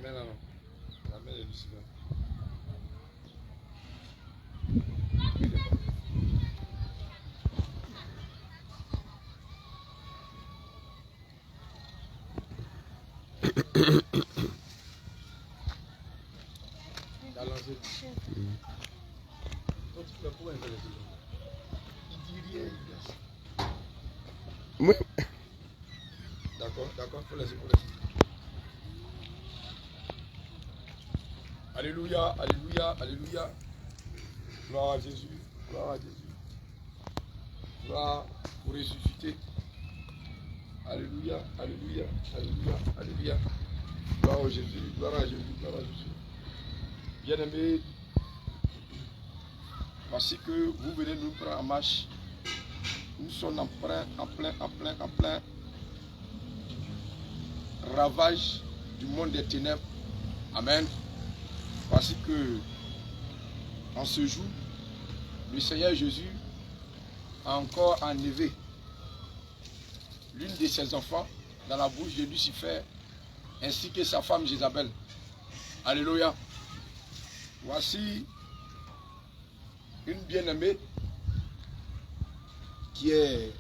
main là, non. La main de Lucifer. T'as lancé. Quand tu fais pour un peu les choses. Il dit rien, il laisse. Oui. D'accord, faut laisser, faut laisser. Alléluia, alléluia, alléluia. Gloire à Jésus, gloire à Jésus. Gloire pour ressusciter. Alléluia, alléluia, alléluia, alléluia. Gloire à Jésus, gloire à Jésus, gloire à Jésus. Bien-aimés, voici que vous venez nous prendre en marche. Nous sommes en plein ravage du monde des ténèbres. Amen. Voici que en ce jour, le Seigneur Jésus a encore enlevé l'une de ses enfants dans la bouche de Lucifer ainsi que sa femme Jézabel. Alléluia. Voici une bien-aimée qui est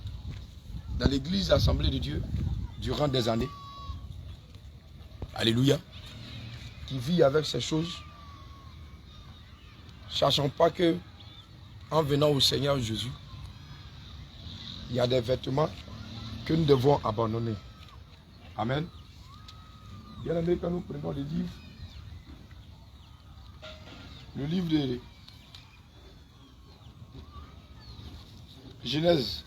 dans l'église Assemblée de Dieu durant des années. Alléluia. Qui vit avec ces choses. Sachant pas que en venant au Seigneur Jésus, il y a des vêtements que nous devons abandonner. Amen. Bien aimé, quand nous prenons le livre de Genèse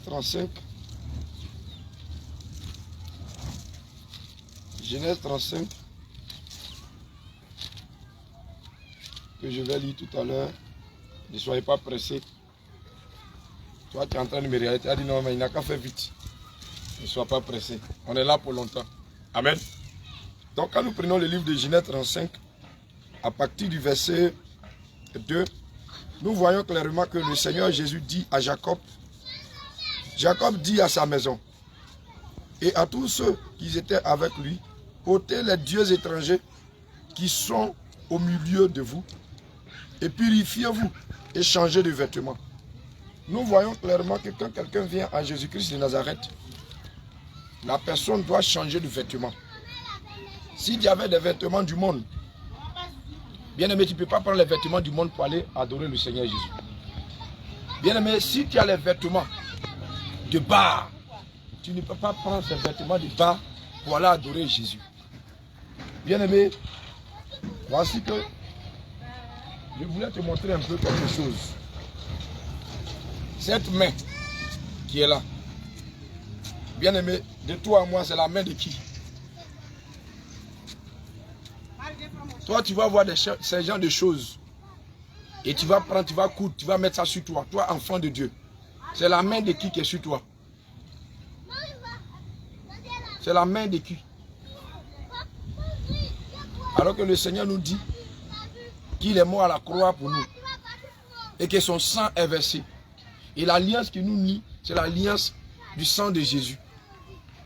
35, Genèse 35, que je vais lire tout à l'heure. Ne soyez pas pressés. Toi, tu es en train de me regarder. Tu as dit non, mais il n'a qu'à faire vite. Ne sois pas pressé. On est là pour longtemps. Amen. Donc, quand nous prenons le livre de Genèse 35, à partir du verset 2, nous voyons clairement que le Seigneur Jésus dit à Jacob, Jacob dit à sa maison et à tous ceux qui étaient avec lui, ôtez les dieux étrangers qui sont au milieu de vous et purifiez-vous et changez de vêtements. Nous voyons clairement que quand quelqu'un vient à Jésus-Christ de Nazareth, la personne doit changer de vêtements. S'il y avait des vêtements du monde, bien aimé, tu ne peux pas prendre les vêtements du monde pour aller adorer le Seigneur Jésus. Bien aimé, si tu as les vêtements de bar, tu ne peux pas prendre ces vêtements de bar pour aller adorer Jésus. Bien aimé, voici que je voulais te montrer un peu quelque chose. Cette main qui est là, bien aimé, de toi à moi, c'est la main de qui? Toi, tu vas voir ces genres de choses. Et tu vas prendre, tu vas coudre, tu vas mettre ça sur toi. Toi, enfant de Dieu. C'est la main de qui est sur toi? C'est la main de qui? Alors que le Seigneur nous dit qu'il est mort à la croix pour nous. Et que son sang est versé. Et l'alliance qui nous lie, c'est l'alliance du sang de Jésus.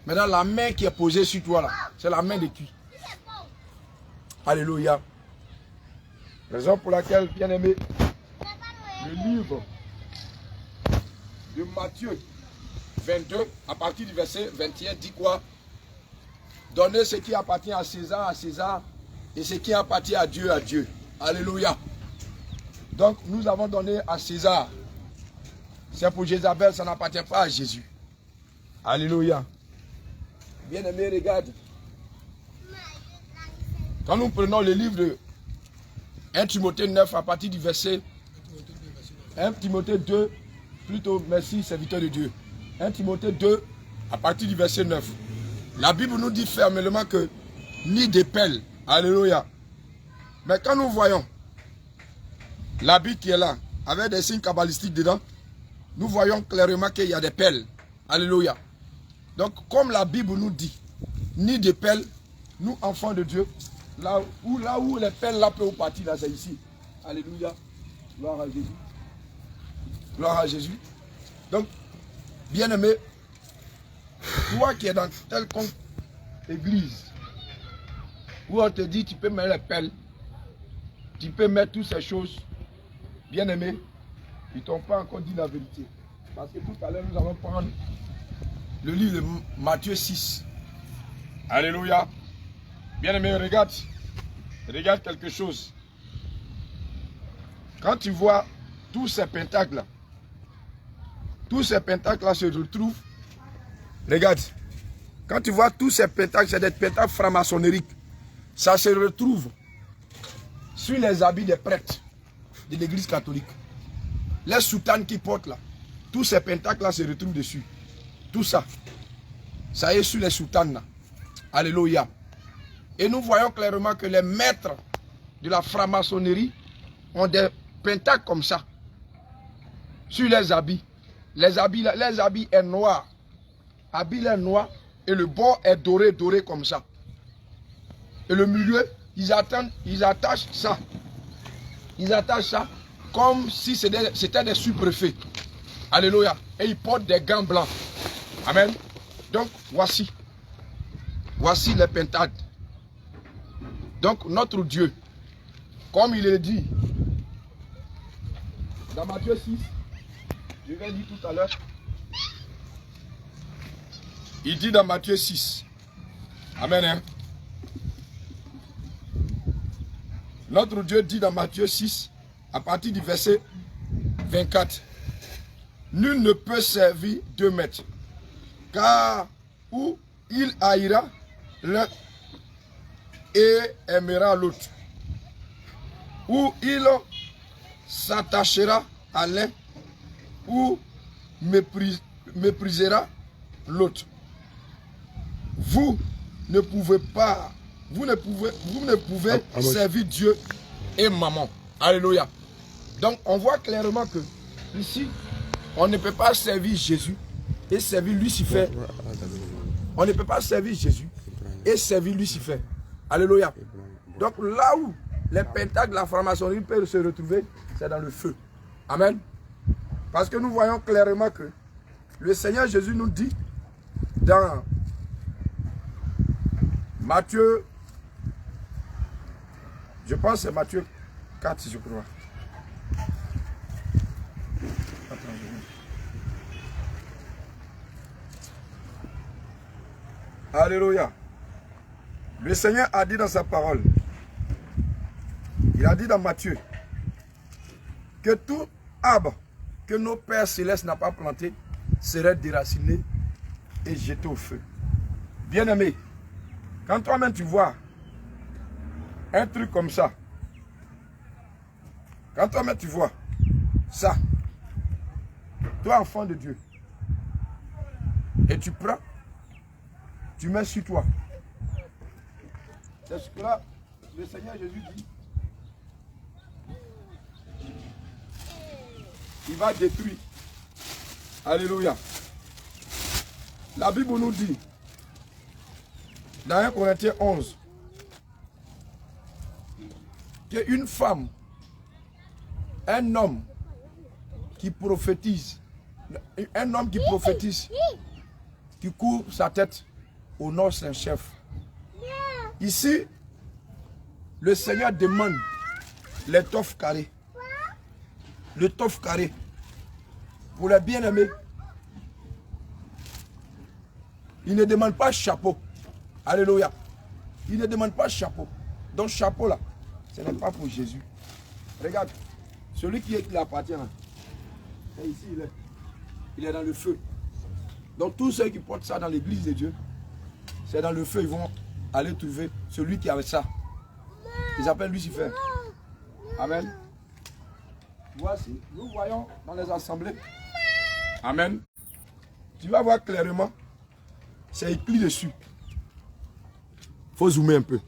Maintenant, la main qui est posée sur toi là, c'est la main de qui? Alléluia. Raison pour laquelle, bien aimé, le livre de Matthieu 22, à partir du verset 21, dit quoi? Donnez ce qui appartient à César, et ce qui appartient à Dieu, à Dieu. Alléluia. Donc, nous avons donné à César. C'est pour Jézabel, ça n'appartient pas à Jésus. Alléluia. Bien aimé, regarde. Quand nous prenons le livre de 1 Timothée 9 à partir du verset 1 Timothée 2, plutôt, merci serviteur de Dieu. 1 Timothée 2 à partir du verset 9. La Bible nous dit fermement que ni des pelles. Alléluia. Mais quand nous voyons l'habit qui est là, avec des signes kabbalistiques dedans, nous voyons clairement qu'il y a des pelles. Alléluia. Donc, comme la Bible nous dit, ni des pelles, nous, enfants de Dieu, là où les pelles là peuvent partir, là, c'est ici. Alléluia. Gloire à Jésus. Gloire à Jésus. Donc, bien-aimé, toi qui es dans église où on te dit tu peux mettre les pelles, tu peux mettre toutes ces choses, bien aimé, ils t'ont pas encore dit la vérité. Parce que tout à l'heure, nous allons prendre le livre de Matthieu 6. Alléluia. Bien aimé, regarde quelque chose. Quand tu vois tous ces pentacles-là, se retrouvent. Regarde. Quand tu vois tous ces pentacles, c'est des pentacles franc-maçonneriques. Ça se retrouve sur les habits des prêtres de l'église catholique. Les soutanes qu'ils portent là, tous ces pentacles-là se retrouvent dessus. Tout ça, ça est sur les soutanes là. Alléluia. Et nous voyons clairement que les maîtres de la franc-maçonnerie ont des pentacles comme ça sur les habits. Les habits est noir. Habit est noir et le bord est doré comme ça. Et le milieu, ils attachent ça. Ils attachent ça comme si c'était des sous-préfets. Alléluia. Et ils portent des gants blancs. Amen. Donc, voici les pentacles. Donc, notre Dieu, comme il est dit dans Matthieu 6, je vais dire tout à l'heure, il dit dans Matthieu 6, amen, hein? Notre Dieu dit dans Matthieu 6, à partir du verset 24, nul ne peut servir deux maîtres, car ou il haïra l'un et aimera l'autre, ou il s'attachera à l'un ou méprisera l'autre. Vous ne pouvez servir Dieu et maman. Alléluia. Donc on voit clairement que ici, on ne peut pas servir Jésus et servir Lucifer. On ne peut pas servir Jésus et servir Lucifer. Alléluia. Donc là où les pentacles de la franc-maçonnerie peuvent se retrouver, c'est dans le feu. Amen. Parce que nous voyons clairement que le Seigneur Jésus nous dit dans Matthieu, je pense que c'est Matthieu 4, je crois. Alléluia. Le Seigneur a dit dans sa parole, il a dit dans Matthieu, que tout arbre que nos pères célestes n'ont pas planté serait déraciné et jeté au feu. Bien-aimé, quand toi-même tu vois un truc comme ça, quand toi-même tu vois ça, toi enfant de Dieu, et tu prends, tu mets sur toi. C'est ce que là, le Seigneur Jésus dit. Il va détruire. Alléluia. La Bible nous dit, dans 1 Corinthiens 11, qu'une femme, un homme qui prophétise, qui coupe sa tête, honore son chef. Ici, le Seigneur demande l'étoffe carrée. L'étoffe carrée. Pour les bien-aimés, il ne demande pas chapeau. Alléluia. Il ne demande pas chapeau. Donc chapeau là, ce n'est pas pour Jésus. Regarde, celui qui appartient là, c'est ici, il est dans le feu. Donc tous ceux qui portent ça dans l'église de Dieu, c'est dans le feu, ils vont aller trouver celui qui avait ça. Ils appellent Lucifer. Amen. Voici, nous voyons dans les assemblées. Amen. Tu vas voir clairement, c'est écrit dessus. Il faut zoomer un peu.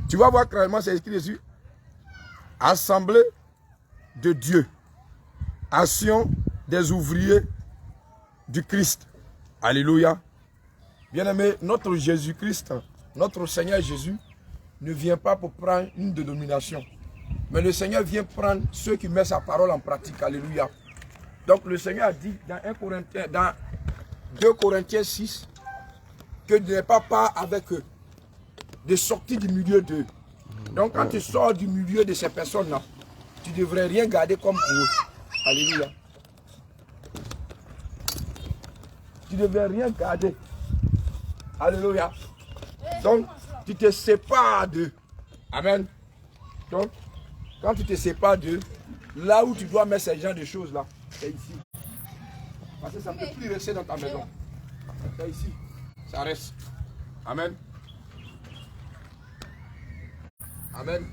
Tu vas voir clairement, c'est écrit dessus. Assemblée de Dieu. Action des ouvriers du Christ. Alléluia. Bien-aimé, notre Jésus-Christ, notre Seigneur Jésus, ne vient pas pour prendre une dénomination. Mais le Seigneur vient prendre ceux qui mettent sa parole en pratique. Alléluia. Donc le Seigneur a dit dans 2 Corinthiens 6, que tu n'es pas part avec eux. De sortir du milieu d'eux. Donc quand tu sors du milieu de ces personnes-là, tu ne devrais rien garder comme pour eux. Alléluia. Tu ne devrais rien garder. Alléluia. Donc, tu te sépares d'eux. Amen. Donc, quand tu te sépares d'eux, là où tu dois mettre ce genre de choses-là, c'est ici. Parce que ça ne peut plus rester dans ta maison. C'est ici. Ça reste. Amen. Amen.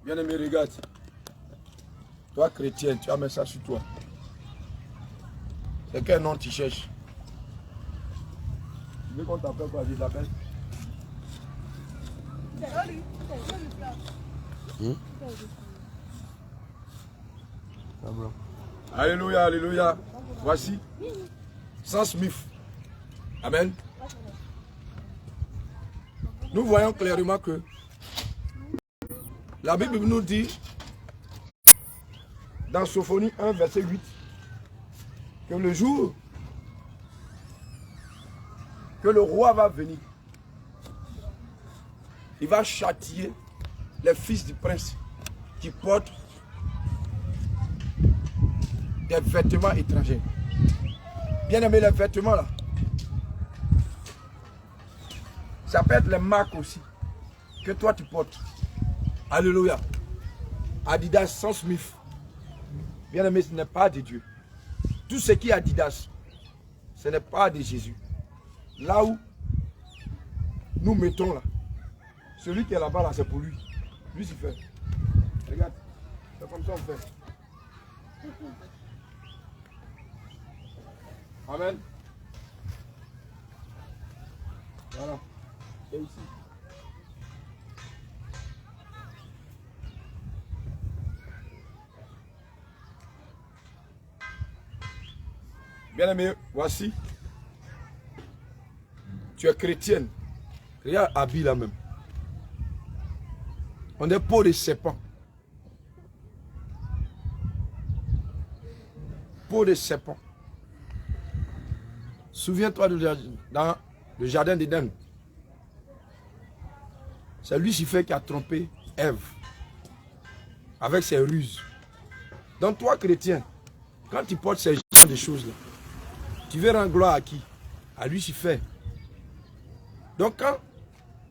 Bien-aimé, regarde. Toi, chrétien, tu as mis ça sur toi. C'est quel nom tu cherches? Tu veux qu'on t'appelle quoi? Je t'appelle? Alléluia, alléluia. Voici. Sans Smith. Amen. Nous voyons clairement que la Bible nous dit dans Sophonie 1, verset 8, que le jour que le roi va venir, il va châtier les fils du prince qui portent des vêtements étrangers. Bien aimé, les vêtements là, ça peut être les marques aussi que toi tu portes. Alléluia. Adidas sans Smith. Bien aimé, ce n'est pas de Dieu. Tout ce qui est Adidas, ce n'est pas de Jésus. Là où nous mettons là, celui qui est là-bas là, c'est pour lui. Lucifer. Regarde, c'est comme ça on fait. Amen. Voilà. Et ici. Bien aimé, voici. Tu es chrétienne. Regarde habit là même. On est peau de serpent. Peau de serpent. Souviens-toi dans le jardin d'Éden. C'est Lucifer qui a trompé Ève avec ses ruses. Donc toi, chrétien, quand tu portes ces genres de choses-là, tu veux rendre gloire à qui? À Lucifer. Donc quand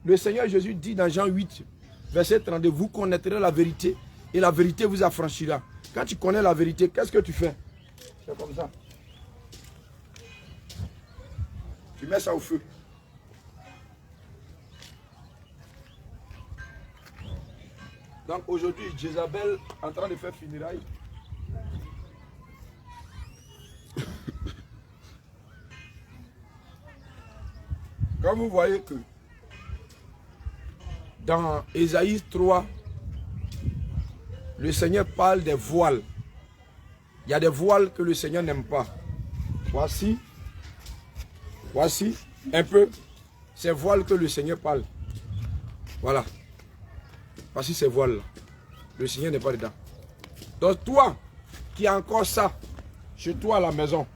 le Seigneur Jésus dit dans Jean 8, verset 32, vous connaîtrez la vérité et la vérité vous affranchira. Quand tu connais la vérité, qu'est-ce que tu fais? C'est comme ça. Tu mets ça au feu. Donc aujourd'hui, Jézabel en train de faire funérailles. Quand vous voyez que dans Ésaïe 3, le Seigneur parle des voiles. Il y a des voiles que le Seigneur n'aime pas. Voici un peu ces voiles que le Seigneur parle. Voilà. Voici ces voiles-là. Le Seigneur n'est pas dedans. Donc toi, qui as encore ça, chez toi à la maison,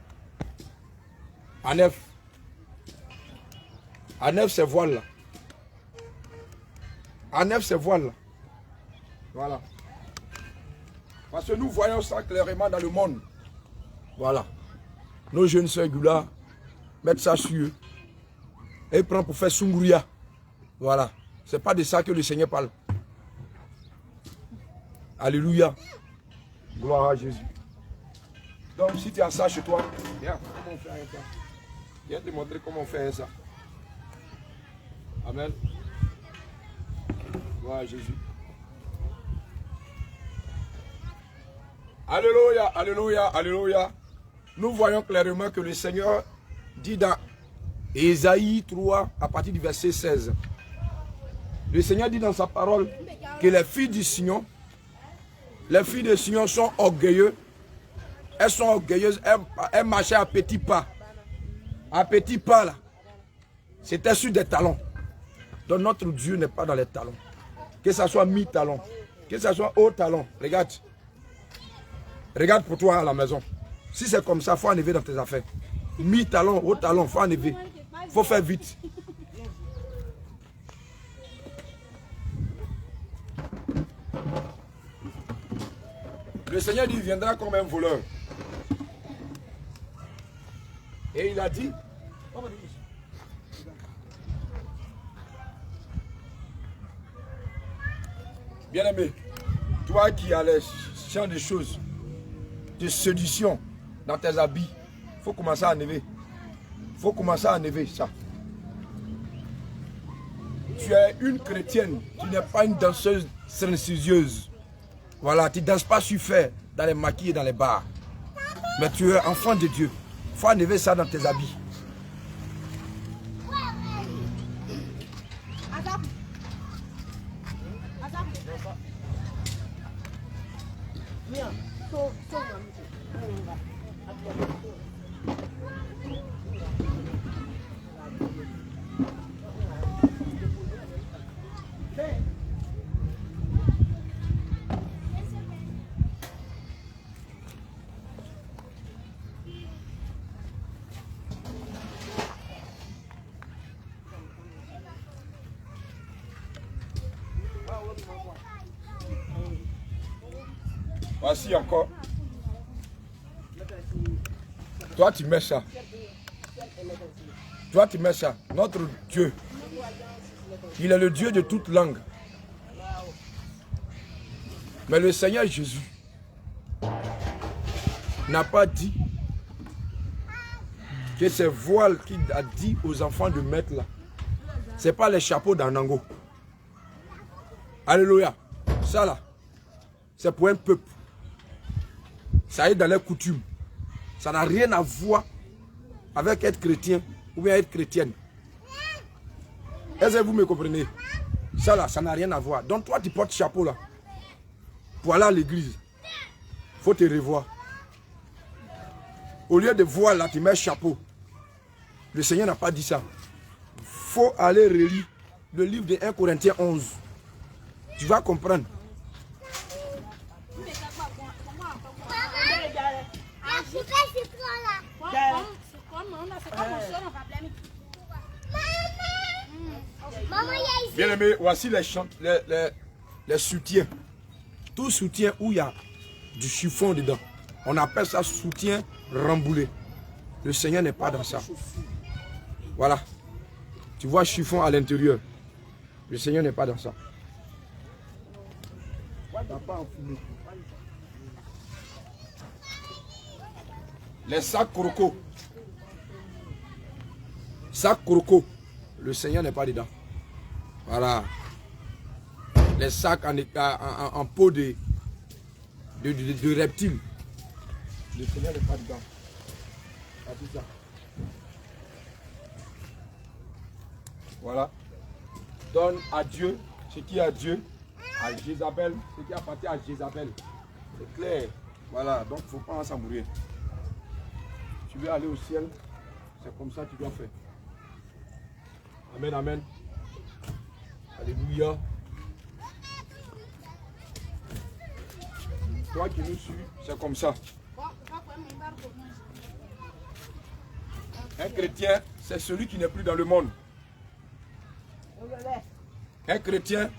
à neuf, ces voiles-là. À neuf, ces voiles-là. Voilà. Parce que nous voyons ça clairement dans le monde. Voilà. Nos jeunes sœurs Gula mettent ça sur eux. Et ils prennent pour faire Sungouria. Voilà. Ce n'est pas de ça que le Seigneur parle. Alléluia. Gloire à Jésus. Donc si tu as ça chez toi, viens, comment on fait ça? Viens te montrer comment on fait ça. Amen. Gloire à Jésus. Alléluia, alléluia, alléluia. Nous voyons clairement que le Seigneur dit dans Ésaïe 3, à partir du verset 16. Le Seigneur dit dans sa parole que les filles du Sion, les filles de Sion sont orgueilleuses. Elles sont orgueilleuses, elles marchaient à petits pas. À petits pas là. C'était sur des talons. Donc notre Dieu n'est pas dans les talons. Que ça soit mi-talon, que ça soit haut talon. Regarde. Regarde pour toi à la maison. Si c'est comme ça, il faut enlever dans tes affaires. Mi-talon, haut talon, il faut enlever. Il faut faire vite. Le Seigneur dit, il viendra comme un voleur. Et il a dit, bien-aimé, toi qui as les champs de choses, de séduction dans tes habits, il faut commencer à enlever. Il faut commencer à enlever ça. Tu es une chrétienne, tu n'es pas une danseuse silencieuse. Voilà, tu ne danses pas sur fer dans les maquis et dans les bars. Mais tu es enfant de Dieu. Il faut enlever ça dans tes habits. Voici encore. Toi, tu mets ça. Toi, tu mets ça. Notre Dieu, il est le Dieu de toute langue. Mais le Seigneur Jésus n'a pas dit que ces voiles qu'il a dit aux enfants de mettre là, ce n'est pas les chapeaux d'Anango. Alléluia. Ça là, c'est pour un peuple. Ça est dans les coutumes. Ça n'a rien à voir avec être chrétien ou bien être chrétienne. Est-ce que vous me comprenez? Ça là, ça n'a rien à voir. Donc toi, tu portes chapeau là. Pour aller à l'église, il faut te revoir. Au lieu de voir là, tu mets chapeau. Le Seigneur n'a pas dit ça. Il faut aller relire le livre de 1 Corinthiens 11. Tu vas comprendre. Bien aimé, voici les soutiens. Tout soutien où il y a du chiffon dedans. On appelle ça soutien remboulé. Le Seigneur n'est pas dans ça. Voilà. Tu vois chiffon à l'intérieur. Le Seigneur n'est pas dans ça. Les sacs croco. Sacs croco. Le Seigneur n'est pas dedans. Voilà. Les sacs en peau de reptiles. Le Seigneur n'est pas dedans. Ça. Voilà. Donne à Dieu ce qui est à Dieu. À Jézabel, ce qui appartient à Jézabel. C'est clair. Voilà. Donc il ne faut pas s'en mourir. Tu veux aller au ciel, c'est comme ça que tu dois faire. Amen, amen. Alléluia. Toi qui nous suis, c'est comme ça. Un chrétien, c'est celui qui n'est plus dans le monde. Un chrétien,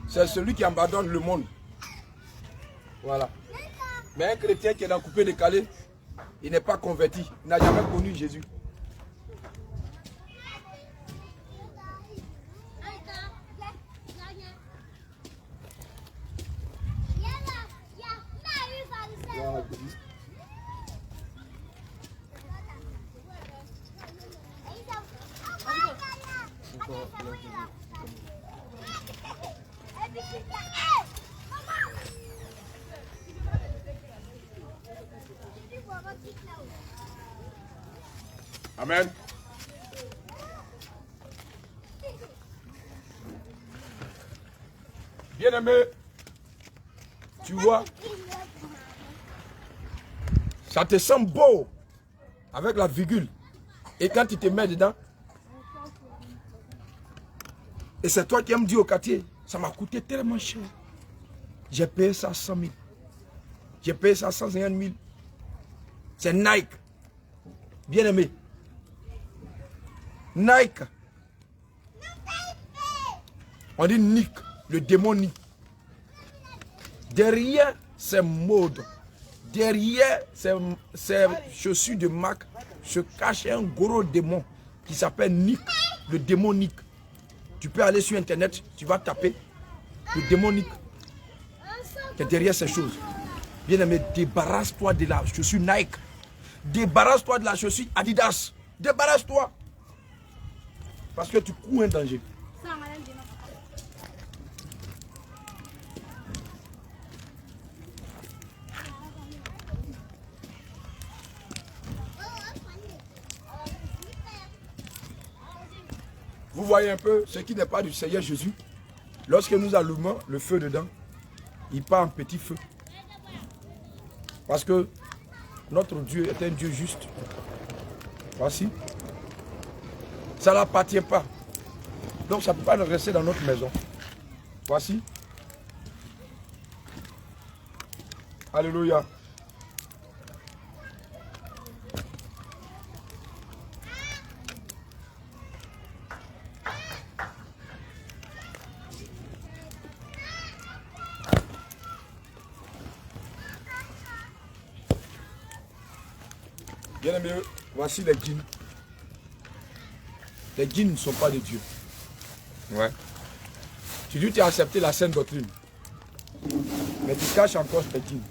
c'est celui qui abandonne le monde. Voilà. Mais un chrétien qui est dans le coupé décalé, il n'est pas converti. Il n'a jamais connu Jésus. Amen. Bien-aimé, tu vois, ça te semble beau avec la virgule. Et quand tu te mets dedans, Et c'est toi qui aimes dire au quartier, ça m'a coûté tellement cher. J'ai payé ça 100 000. J'ai payé ça 150 000. C'est Nike. Bien aimé. Nike. On dit Nick, le démon Nick. Derrière ces modes, derrière ces chaussures de marque, se cache un gros démon qui s'appelle Nick, le démon Nick. Tu peux aller sur internet, tu vas taper le démon Nick qui est derrière ces choses. Bien aimé, débarrasse-toi de la chaussure Nike. Débarrasse-toi de la chaussure Adidas. Débarrasse-toi. Parce que tu cours un danger. Vous voyez un peu ce qui n'est pas du Seigneur Jésus. Lorsque nous allumons le feu dedans, il part en petit feu. Parce que notre Dieu est un Dieu juste. Voici. Ça n'appartient pas. Donc ça ne peut pas rester dans notre maison. Voici. Alléluia. Bien aimé, voici les djinns. Les djinns ne sont pas des dieux. Ouais. Tu dis que tu as accepté la sainte doctrine. Mais tu caches encore tes djinns.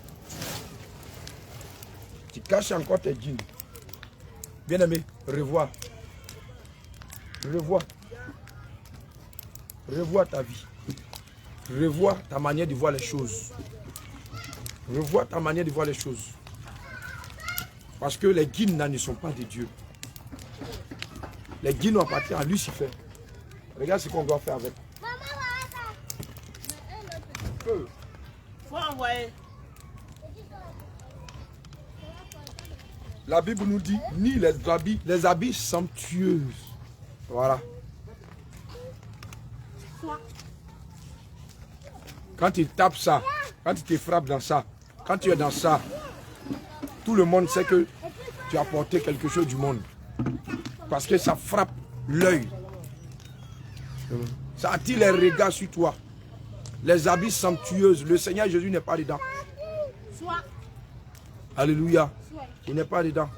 Tu caches encore tes djinns. Bien aimé, revois. Revois. Revois ta vie. Revois ta manière de voir les choses. Revois ta manière de voir les choses. Parce que les djinns ne sont pas des dieux. Les djinns appartiennent à Lucifer. Regarde ce qu'on doit faire avec. Feu. Faut envoyer. La Bible nous dit, ni les habits somptueux. Voilà. Quand tu tapes ça, quand tu te frappes dans ça, quand tu es dans ça, tout le monde sait que tu as apporté quelque chose du monde. Parce que ça frappe l'œil. Ça attire les regards sur toi. Les habits somptueux. Le Seigneur Jésus n'est pas dedans. Alléluia. Il n'est pas dedans.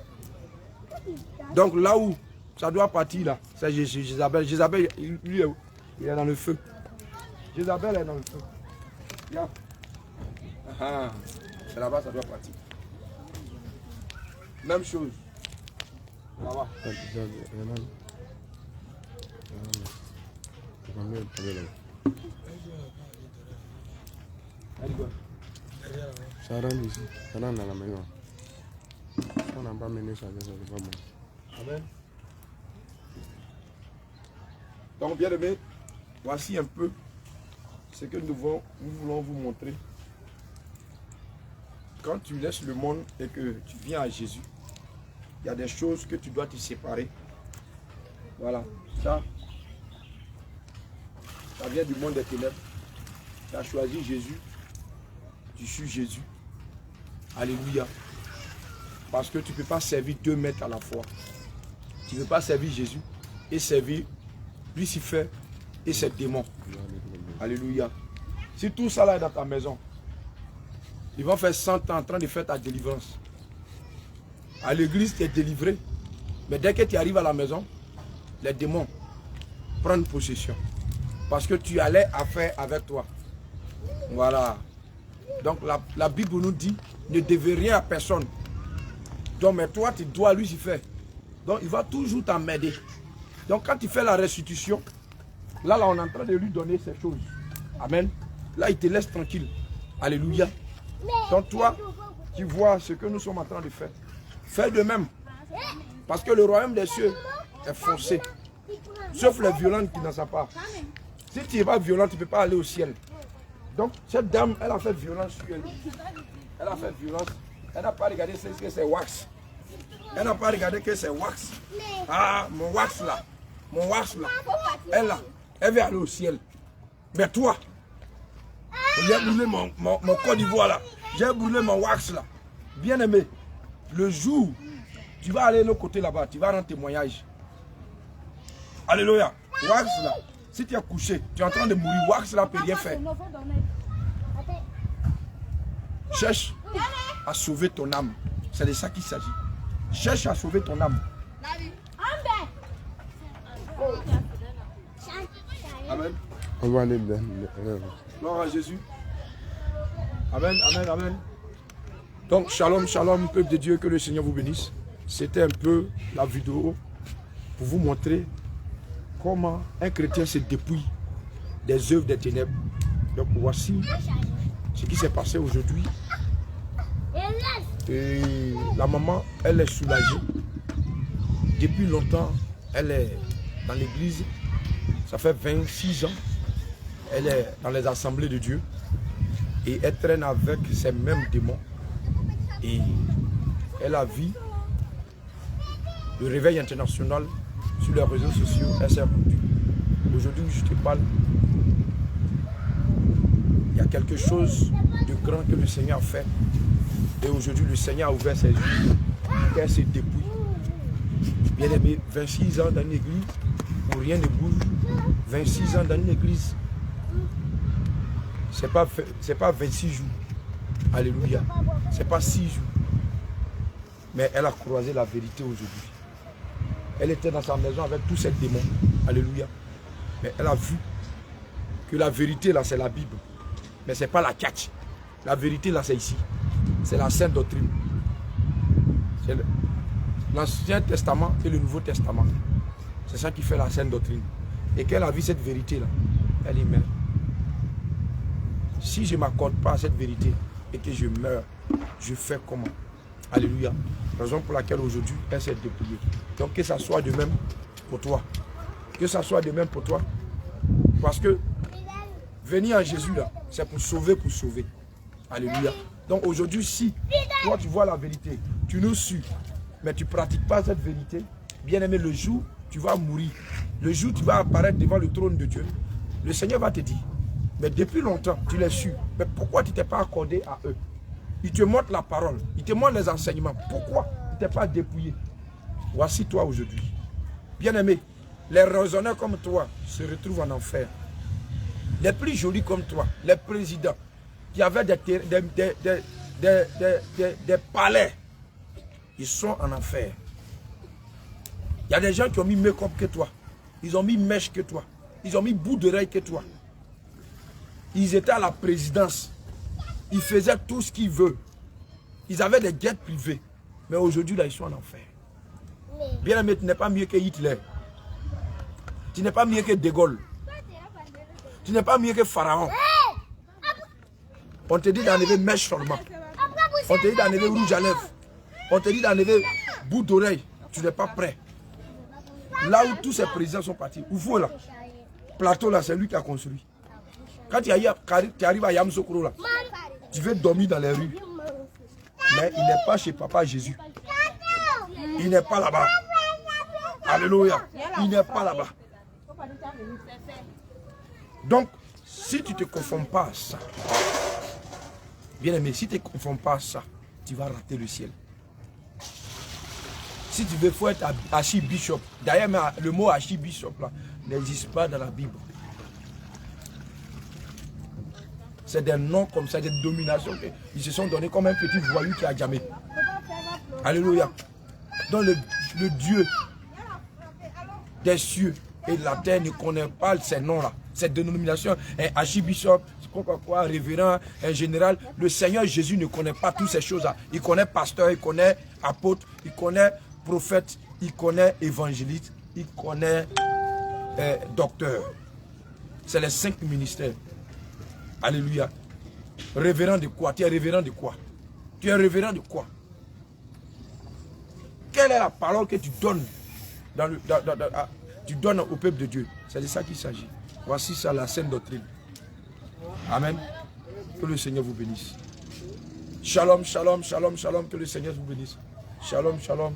Donc là où ça doit partir là, c'est Jézabel. Jézabel, lui, il est dans le feu. Jézabel est dans le feu. Regarde. C'est là-bas, ça doit partir. Même chose. Là-bas. Ça rentre ici. Ça rentre dans la maison. On n'a pas mené ça, c'est pas bon. Amen. Donc, bien aimé, voici un peu ce que nous voulons vous montrer. Quand tu laisses le monde et que tu viens à Jésus, il y a des choses que tu dois te séparer. Voilà, ça vient du monde des ténèbres. Tu as choisi Jésus, tu suis Jésus. Alléluia. Parce que tu ne peux pas servir 2 maîtres à la fois. Tu ne peux pas servir Jésus et servir Lucifer et ses démons. Alléluia. Si tout ça là est dans ta maison, ils vont faire 100 ans en train de faire ta délivrance. À l'église, tu es délivré. Mais dès que tu arrives à la maison, les démons prennent possession. Parce que tu allais à faire avec toi. Voilà. Donc la Bible nous dit, ne devez rien à personne. Donc mais toi, tu dois Lucifer. Donc il va toujours t'emmerder. Donc quand tu fais la restitution, là on est en train de lui donner ces choses. Amen. Là il te laisse tranquille. Alléluia. Donc toi, tu vois ce que nous sommes en train de faire. Fais de même. Parce que le royaume des cieux est forcé. Sauf les violents qui n'en savent pas. Si tu n'es pas violent, tu ne peux pas aller au ciel. Donc cette dame, elle a fait violence sur elle. Elle a fait violence. Elle n'a pas regardé ce que c'est wax. Elle n'a pas regardé que c'est wax. Ah, mon wax là. Mon wax là. Elle veut aller au ciel. Mais toi, j'ai brûlé mon Côte d'Ivoire là. J'ai brûlé mon wax là. Bien aimé, le jour, tu vas aller de l'autre côté là-bas, tu vas rendre témoignage. Alléluia. Wax là, si tu es couché, tu es en train de mourir, wax là peut rien faire. Cherche à sauver ton âme. C'est de ça qu'il s'agit. Cherche à sauver ton âme. Amen. On va aller dedans. Gloire à Jésus. Amen, amen, amen. Donc, shalom, shalom, peuple de Dieu, que le Seigneur vous bénisse. C'était un peu la vidéo pour vous montrer comment un chrétien se dépouille des œuvres des ténèbres. Donc, voici ce qui s'est passé aujourd'hui. Et la maman, elle est soulagée. Depuis longtemps, elle est dans l'église. Ça fait 26 ans. Elle est dans les assemblées de Dieu. Et elle traîne avec ces mêmes démons. Et elle a vu le réveil international sur les réseaux sociaux. Elle s'est rendue. Aujourd'hui, je te parle. Il y a quelque chose de grand que le Seigneur a fait. Et aujourd'hui, le Seigneur a ouvert ses yeux. Elle se dépouille. Bien aimé, 26 ans dans une église où rien ne bouge. 26 ans dans une église. Ce n'est pas 26 jours. Alléluia. Ce n'est pas 6 jours. Mais elle a croisé la vérité aujourd'hui. Elle était dans sa maison avec tous ces démons. Alléluia. Mais elle a vu que la vérité là, c'est la Bible. Mais ce n'est pas la catch. La vérité là, c'est ici. C'est la Sainte Doctrine. C'est l'Ancien Testament et le Nouveau Testament. C'est ça qui fait la Sainte Doctrine. Et qu'elle a vu cette vérité là, elle dit, mais si je ne m'accorde pas à cette vérité et que je meurs, je fais comment? Alléluia. Raison pour laquelle aujourd'hui, elle s'est dépouillée. Donc que ça soit de même pour toi. Que ça soit de même pour toi. Parce que venir à Jésus là, c'est pour sauver, pour sauver. Alléluia. Donc aujourd'hui, si toi tu vois la vérité, tu nous suis, mais tu ne pratiques pas cette vérité, bien aimé, le jour tu vas mourir, le jour tu vas apparaître devant le trône de Dieu, le Seigneur va te dire, mais depuis longtemps tu les su, mais pourquoi tu ne t'es pas accordé à eux? Ils te montrent la parole, ils te montrent les enseignements, pourquoi tu ne t'es pas dépouillé? Voici toi aujourd'hui. Bien aimé, les raisonneurs comme toi se retrouvent en enfer. Les plus jolis comme toi, les présidents qui avaient des palais, ils sont en enfer. Il y a des gens qui ont mis make-up que toi. Ils ont mis mèche que toi. Ils ont mis bout d'oreille que toi. Ils étaient à la présidence. Ils faisaient tout ce qu'ils veulent. Ils avaient des guettes privées. Mais aujourd'hui, là, ils sont en enfer. Bien aimé, tu n'es pas mieux que Hitler. Tu n'es pas mieux que De Gaulle. Tu n'es pas mieux que Pharaon. On te dit d'enlever mèche seulement. On te dit d'enlever rouge à lèvres. On te dit d'enlever bout d'oreille. Tu n'es pas prêt. Là où tous ces présidents sont partis, Oufo là, Plateau là, c'est lui qui a construit. Quand tu arrives à Yamoussoukro là, tu veux dormir dans les rues. Mais il n'est pas chez Papa Jésus. Il n'est pas là-bas. Alléluia. Il n'est pas là-bas. Donc, si tu ne te confonds pas à ça, bien aimé, si tu ne te confonds pas à ça, tu vas rater le ciel. Si tu veux, il faut être archibishop. D'ailleurs, le mot archibishop là n'existe pas dans la Bible. C'est des noms comme ça, des dominations qu'ils se sont donnés comme un petit voyou qui a jamais. Alléluia. Donc le Dieu des cieux et de la terre ne connaît pas ces noms-là. Ces dénominations, un archibishop, quoi, révérend, un général. Le Seigneur Jésus ne connaît pas toutes ces choses-là. Il connaît pasteur, il connaît apôtre, il connaît prophète, il connaît évangéliste, il connaît docteur. C'est les 5 ministères. Alléluia. Révérend de quoi? Tu es révérend de quoi? Tu es révérend de quoi? Quelle est la parole que tu donnes tu donnes au peuple de Dieu? C'est de ça qu'il s'agit. Voici ça, la sainte doctrine. Amen. Que le Seigneur vous bénisse. Shalom, shalom, shalom, shalom. Que le Seigneur vous bénisse. Shalom, shalom.